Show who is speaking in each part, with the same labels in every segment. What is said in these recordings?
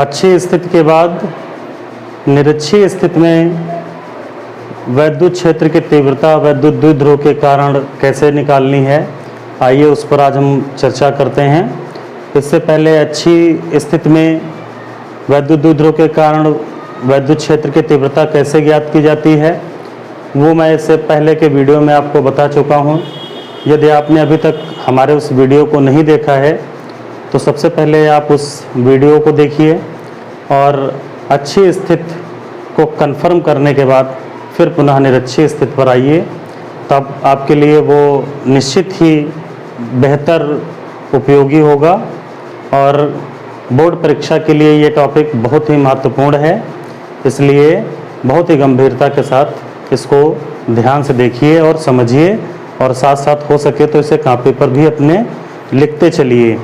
Speaker 1: अच्छी स्थिति के बाद निरक्षीय स्थिति में वैद्युत क्षेत्र की तीव्रता वैद्युत द्विध्रुव के कारण कैसे निकालनी है, आइए उस पर आज हम चर्चा करते हैं। इससे पहले अच्छी स्थिति में वैद्युत द्विध्रुव के कारण वैद्युत क्षेत्र की तीव्रता कैसे ज्ञात की जाती है वो मैं इससे पहले के वीडियो में आपको बता चुका हूँ। यदि आपने अभी तक हमारे उस वीडियो को नहीं देखा है तो सबसे पहले आप उस वीडियो को देखिए और अच्छी स्थिति को कंफर्म करने के बाद फिर पुनः निरक्षीय स्थिति पर आइए, तब आपके लिए वो निश्चित ही बेहतर उपयोगी होगा। और बोर्ड परीक्षा के लिए ये टॉपिक बहुत ही महत्वपूर्ण है, इसलिए बहुत ही गंभीरता के साथ इसको ध्यान से देखिए और समझिए, और साथ साथ हो सके तो इसे कॉपी पर भी अपने लिखते चलिए।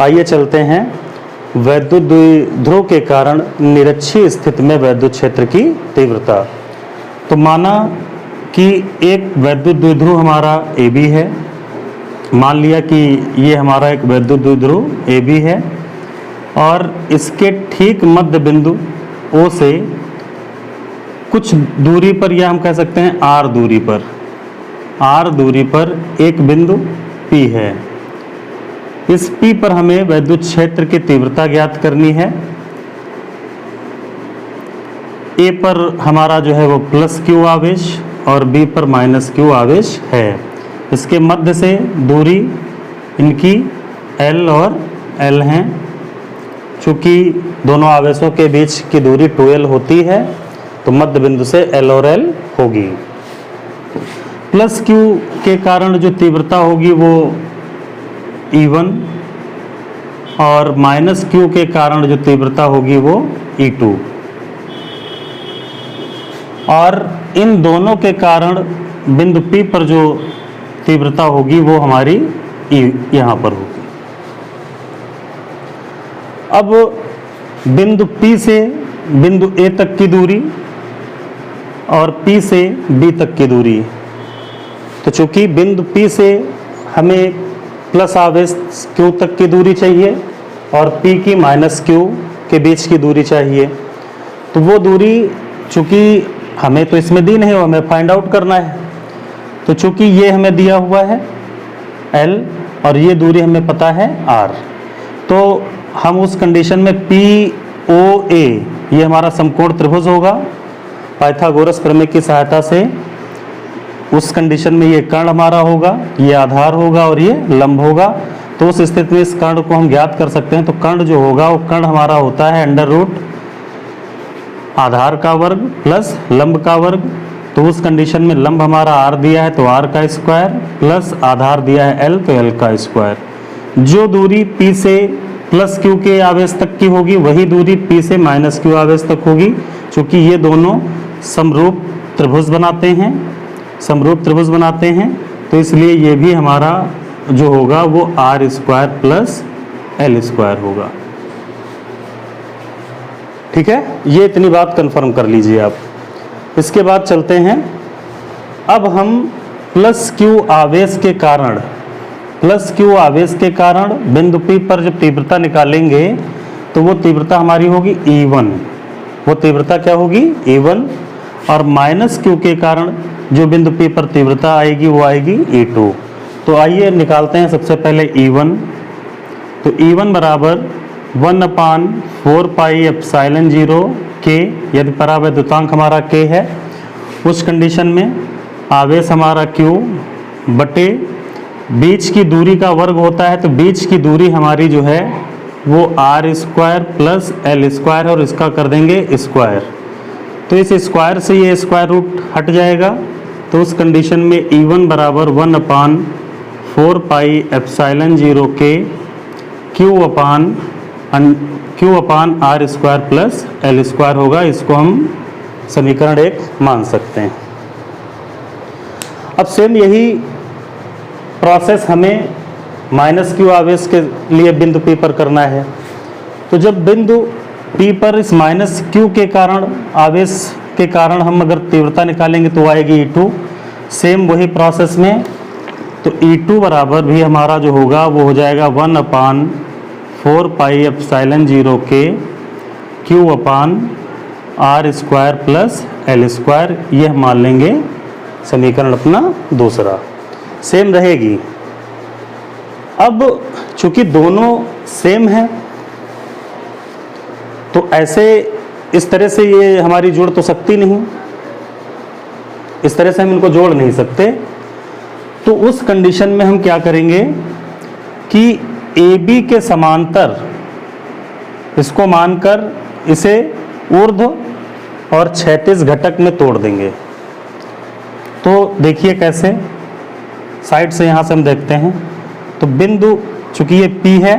Speaker 1: आइए चलते हैं वैद्युत द्विध्रुव के कारण निरक्षीय स्थिति में वैद्युत क्षेत्र की तीव्रता। तो माना कि एक वैद्युत द्विध्रुव हमारा AB है, मान लिया कि ये हमारा एक वैद्युत द्विध्रुव AB है और इसके ठीक मध्य बिंदु O से कुछ दूरी पर, या हम कह सकते हैं R दूरी पर एक बिंदु P है। इस P पर हमें वैद्युत क्षेत्र की तीव्रता ज्ञात करनी है। A पर हमारा जो है वो +Q आवेश और B पर -Q आवेश है। इसके मध्य से दूरी इनकी L और L हैं। चूँकि दोनों आवेशों के बीच की दूरी 2L होती है तो मध्य बिंदु से L और L होगी। +Q के कारण जो तीव्रता होगी वो E1 और -Q के कारण जो तीव्रता होगी वो E2। और इन दोनों के कारण बिंदु P पर जो तीव्रता होगी वो हमारी यहाँ पर होगी। अब बिंदु P से बिंदु A तक की दूरी और P से B तक की दूरी, तो चूंकि बिंदु P से हमें प्लस आवेश Q तक की दूरी चाहिए और P की -Q के बीच की दूरी चाहिए, तो वो दूरी चूंकि हमें तो इसमें दी नहीं, हमें फाइंड आउट करना है। तो चूंकि ये हमें दिया हुआ है L और ये दूरी हमें पता है R, तो हम उस कंडीशन में POA ये हमारा समकोण त्रिभुज होगा। पाइथागोरस प्रमेय की सहायता से उस कंडीशन में ये कर्ण हमारा होगा, ये आधार होगा और ये लंब होगा। तो उस स्थिति में इस कर्ण को हम ज्ञात कर सकते हैं। तो कर्ण जो होगा वो कर्ण हमारा होता है √ आधार का वर्ग प्लस लंब का वर्ग। तो उस कंडीशन में लंब हमारा R दिया है तो R का स्क्वायर प्लस आधार दिया है L तो L का स्क्वायर। जो दूरी P से +Q के आवेश तक की होगी वही दूरी P से -Q आवेश तक होगी। चूँकि ये दोनों समरूप त्रिभुज बनाते हैं तो इसलिए ये भी हमारा जो होगा वो R² प्लस L² होगा। ठीक है, ये इतनी बात कंफर्म कर लीजिए आप। इसके बाद चलते हैं, अब हम +Q आवेश के कारण बिंदु P पर जब तीव्रता निकालेंगे तो वो तीव्रता हमारी होगी E1। वो तीव्रता क्या होगी? E1। और -Q के कारण जो बिंदु P पर तीव्रता आएगी वो आएगी E2। तो आइए निकालते हैं सबसे पहले E1। तो E1 बराबर 1/4πε0 K, यदि परावैद्युतांक हमारा K है, उस कंडीशन में आवेश हमारा Q बटे बीच की दूरी का वर्ग होता है, तो बीच की दूरी हमारी जो है वो R² प्लस L² और इसका कर देंगे स्क्वायर। तो इस स्क्वायर से ये स्क्वायर रूट हट जाएगा। तो उस कंडीशन में E1 बराबर 1/4πε0 K Q/R² प्लस L² होगा। इसको हम समीकरण 1 मान सकते हैं। अब सेम यही प्रोसेस हमें -Q आवेश के लिए बिंदु P पर करना है। तो जब बिंदु P पर इस -Q के कारण आवेश के कारण हम अगर तीव्रता निकालेंगे तो आएगी E2। सेम वही प्रोसेस में तो E2 बराबर भी हमारा जो होगा वो हो जाएगा 1/4πε0 K q upon r square plus l square, ये हम मान लेंगे समीकरण अपना दूसरा। सेम रहेगी। अब चूंकि दोनों सेम हैं तो ऐसे इस तरह से ये हमारी जुड़ तो सकती नहीं, इस तरह से हम इनको जोड़ नहीं सकते। तो उस कंडीशन में हम क्या करेंगे कि ए बी के समांतर इसको मानकर इसे ऊर्ध्व और क्षैतिज घटक में तोड़ देंगे। तो देखिए कैसे, साइड से यहाँ से हम देखते हैं। तो बिंदु चूंकि ये P है,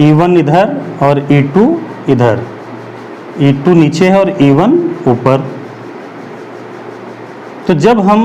Speaker 1: E1 इधर और E2 इधर, E2 नीचे है और E1 ऊपर। तो जब हम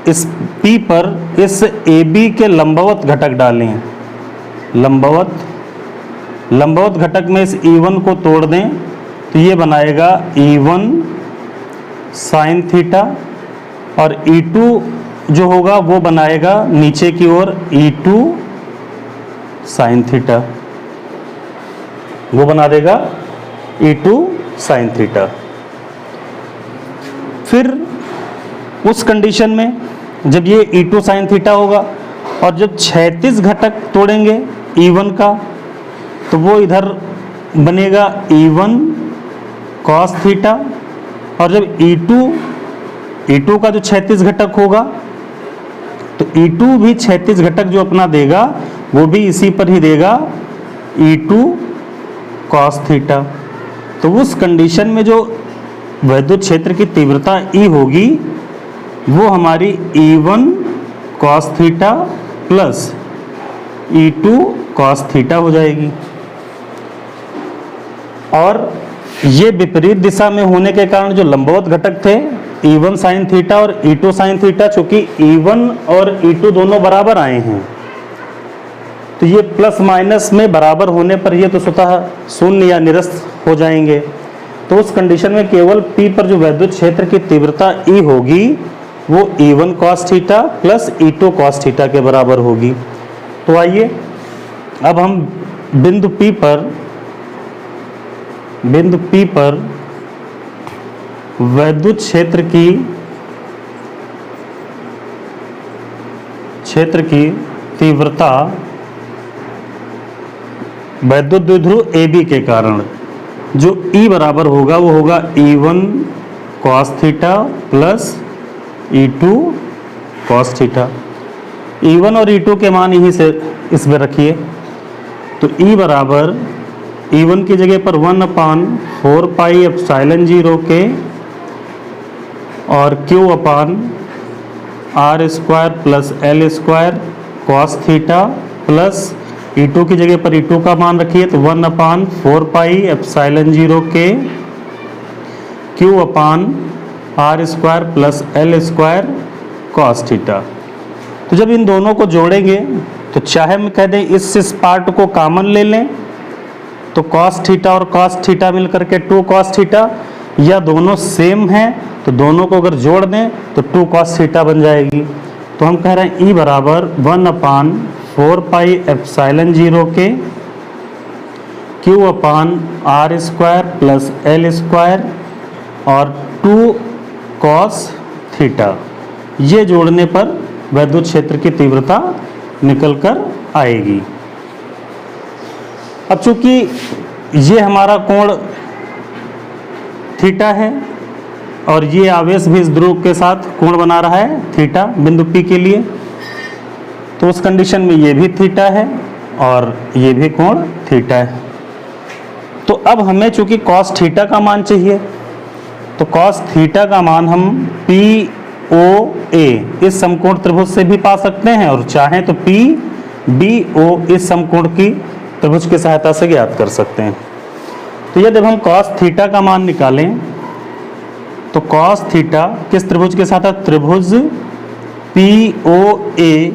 Speaker 1: इस P पर इस AB के लंबवत घटक डालें, लंबवत घटक में इस E1 को तोड़ दें तो ये बनाएगा E1 साइन थीटा, और E2 जो होगा वो बनाएगा नीचे की ओर E2 साइन थीटा, वो बना देगा E2 साइन थीटा। फिर उस कंडीशन में जब ये E2 साइन थीटा होगा और जब क्षैतिज घटक तोड़ेंगे E1 का तो वो इधर बनेगा E1 कॉस थीटा, और जब E2 का जो क्षैतिज घटक होगा तो E2 भी क्षैतिज घटक जो अपना देगा वो भी इसी पर ही देगा E2 कॉस थीटा। तो उस कंडीशन में जो वैद्युत क्षेत्र की तीव्रता E होगी वो हमारी E1 cos theta plus E2 cos theta हो जाएगी। और ये विपरीत दिशा में होने के कारण जो लंबवत घटक थे E1 साइन थीटा और E2 साइन थीटा, चूंकि E1 और E2 दोनों बराबर आए हैं तो ये प्लस माइनस में बराबर होने पर ये तो स्वतः शून्य या निरस्त हो जाएंगे। तो उस कंडीशन में केवल P पर जो वैद्युत क्षेत्र की तीव्रता E होगी वो E1 cos theta plus E2 cos theta के बराबर होगी। तो आइए अब हम बिंदु P पर वैद्युत क्षेत्र की तीव्रता वैद्युत द्विध्रुव AB के कारण जो E बराबर होगा वो होगा E1 cos theta plus E2 cos theta. E1 और E2 के मान यहीं से इसमें रखिए। तो E बराबर E1 की जगह पर 1/4 पाई एप्सिलॉन 0 के और Q अपान R square plus L square cos theta plus E2 की जगह पर E2 का मान रखिए तो 1/4 पाई एप्सिलॉन 0 के Q अपान R square plus L square cos theta. तो जब इन दोनों को जोड़ेंगे तो चाहे हम कह दें इस पार्ट को कॉमन ले लें तो कॉस थीटा और कॉस थीटा मिलकर के 2 कॉस थीटा, या दोनों सेम हैं तो दोनों को अगर जोड़ दें तो 2 कॉस थीटा बन जाएगी। तो हम कह रहे हैं E बराबर 1/4 पाई एप्सिलॉन 0 के Q अपान R square plus L square और 2 कॉस थीटा, ये जोड़ने पर वैद्युत क्षेत्र की तीव्रता निकल कर आएगी। अब चूंकि ये हमारा कोण थीटा है और ये आवेश भी इस ध्रुव के साथ कोण बना रहा है थीटा बिंदु P के लिए, तो उस कंडीशन में ये भी थीटा है और ये भी कोण थीटा है। तो अब हमें चूंकि कॉस थीटा का मान चाहिए तो कॉस थीटा का मान हम POA इस समकोण त्रिभुज से भी पा सकते हैं और चाहें तो PBO इस समकोण की त्रिभुज की सहायता से ज्ञात कर सकते हैं। तो यदि हम कॉस थीटा का मान निकालें तो कॉस थीटा किस त्रिभुज के साथ है? त्रिभुज POA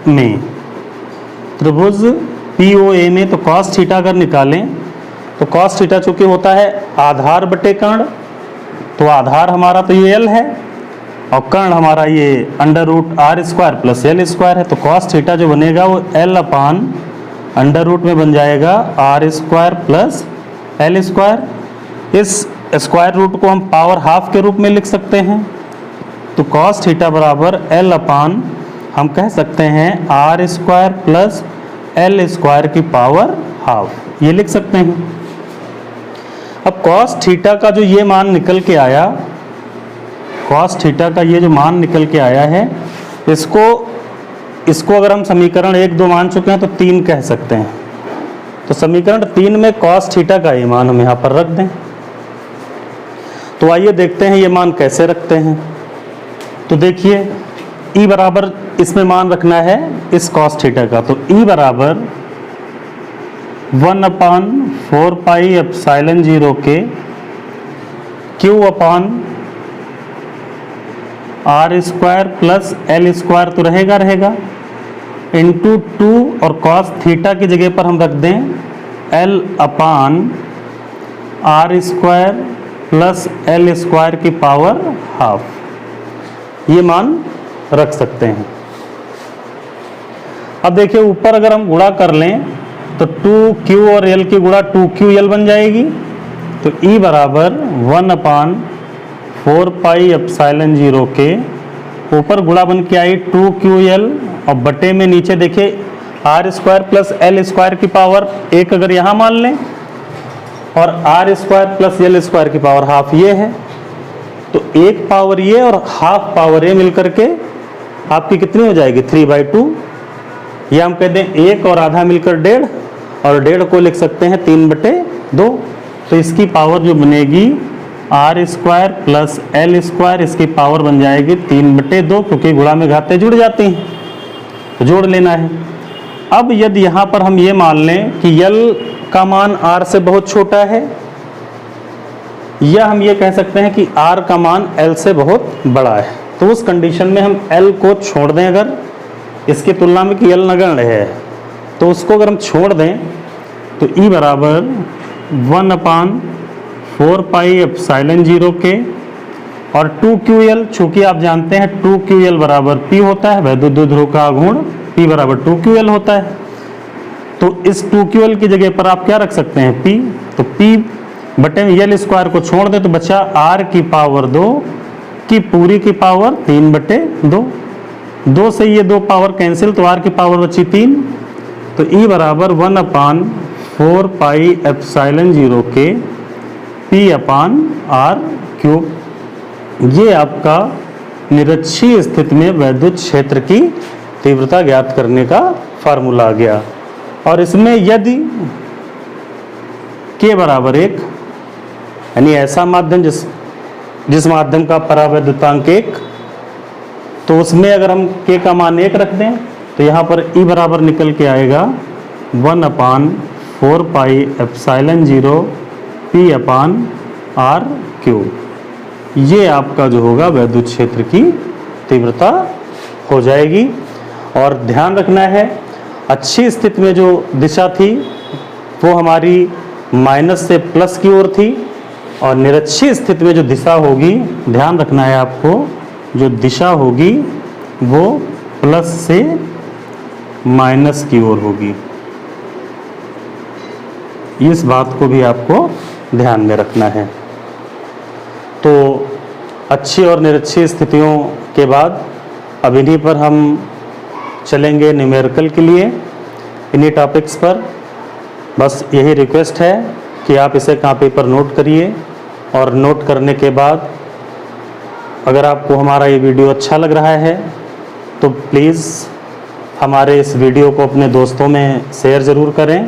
Speaker 1: में, त्रिभुज POA में। तो कॉस थीटा अगर निकालें तो कॉस थीटा चूंकि होता है आधार बटे कर्ण, तो आधार हमारा तो ये L है और कर्ण हमारा ये √R square plus L square है। तो कॉस थीटा जो बनेगा वो L अपान अंडर रूट में बन जाएगा R square plus l square, इस स्क्वायर रूट को हम पावर हाफ के रूप में लिख सकते हैं। तो कॉस थीटा बराबर एल अपान हम कह सकते हैं r square plus l square की पावर हाफ, ये लिख सकते हैं। अब कॉस थीटा का जो ये मान निकल के आया, कॉस थीटा का ये जो मान निकल के आया है, इसको अगर हम समीकरण 1 2 मान चुके हैं तो 3 कह सकते हैं। तो समीकरण 3 में कॉस थीटा का ये मान हम यहाँ पर रख दें। तो आइए देखते हैं ये मान कैसे रखते हैं। तो देखिए E बराबर इसमें मान रखना है इस कॉस थीटा का, तो E बराबर 1/4 पाई एप्सिलॉन 0 के Q upon r square plus l square तो रहेगा इंटू 2, और कॉस थीटा की जगह पर हम रख दें L upon r square plus l square की पावर हाफ, ये मान रख सकते हैं। अब देखिए ऊपर अगर हम गुणा कर लें तो 2Q और L की गुणा 2QL बन जाएगी। तो E बराबर 1/4 पाई एप्सिलॉन 0 के ऊपर गुणा बन के आई 2QL, और बटे में नीचे देखिए r square plus l square की पावर 1 अगर यहाँ मान लें, और r square plus l square की पावर हाफ ये है। तो 1 पावर ये और हाफ पावर ये मिलकर के आपकी कितनी हो जाएगी 3/2, या हम कह दें 1 और आधा मिलकर 1.5, और 1.5 को लिख सकते हैं 3/2। तो इसकी पावर जो बनेगी r square plus l square, इसकी पावर बन जाएगी 3/2, क्योंकि गुणा में घातें जुड़ जाती हैं तो जोड़ लेना है। अब यदि यहाँ पर हम ये मान लें कि L का मान R से बहुत छोटा है, या हम ये कह सकते हैं कि R का मान L से बहुत बड़ा है, तो उस कंडीशन में हम L को छोड़ दें अगर इसकी तुलना में कि L नगण्य है, तो उसको अगर हम छोड़ दें तो E बराबर 1/4 पाई एप्सिलॉन 0 के, और 2QL, चूंकि आप जानते हैं 2QL बराबर P होता है, वैद्युत द्विध्रुव का गुण P बराबर 2QL होता है। तो इस 2QL की जगह पर आप क्या रख सकते हैं P, तो P बटे में L स्क्वायर को छोड़ दें तो बचा R की पावर 2 की पूरी की पावर 3/2, 2 से ये 2 पावर कैंसिल, तो R की पावर बची 3। तो E बराबर 1/4 पाई एप्सिलॉन 0 के P अपान R क्यूब, ये आपका निरक्षीय स्थिति में वैद्युत क्षेत्र की तीव्रता ज्ञात करने का फार्मूला आ गया। और इसमें यदि K बराबर 1, यानी ऐसा माध्यम जिस माध्यम का परावैद्युतांक 1, तो उसमें अगर हम K का मान 1 रख दें तो यहाँ पर E बराबर निकल के आएगा 1/4 पाई एप्सिलॉन 0 P अपान R क्यूब। ये आपका जो होगा वैद्युत क्षेत्र की तीव्रता हो जाएगी। और ध्यान रखना है, अच्छी स्थिति में जो दिशा थी वो हमारी माइनस से प्लस की ओर थी, और निरक्षीय स्थिति में जो दिशा होगी, ध्यान रखना है आपको, जो दिशा होगी वो प्लस से माइनस की ओर होगी। इस बात को भी आपको ध्यान में रखना है। तो अच्छी और निरक्षीय स्थितियों के बाद अब इन्हीं पर हम चलेंगे न्यूमेरिकल के लिए, इन्हीं टॉपिक्स पर। बस यही रिक्वेस्ट है कि आप इसे कॉपी पर नोट करिए, और नोट करने के बाद अगर आपको हमारा ये वीडियो अच्छा लग रहा है तो प्लीज़ हमारे इस वीडियो को अपने दोस्तों में शेयर ज़रूर करें।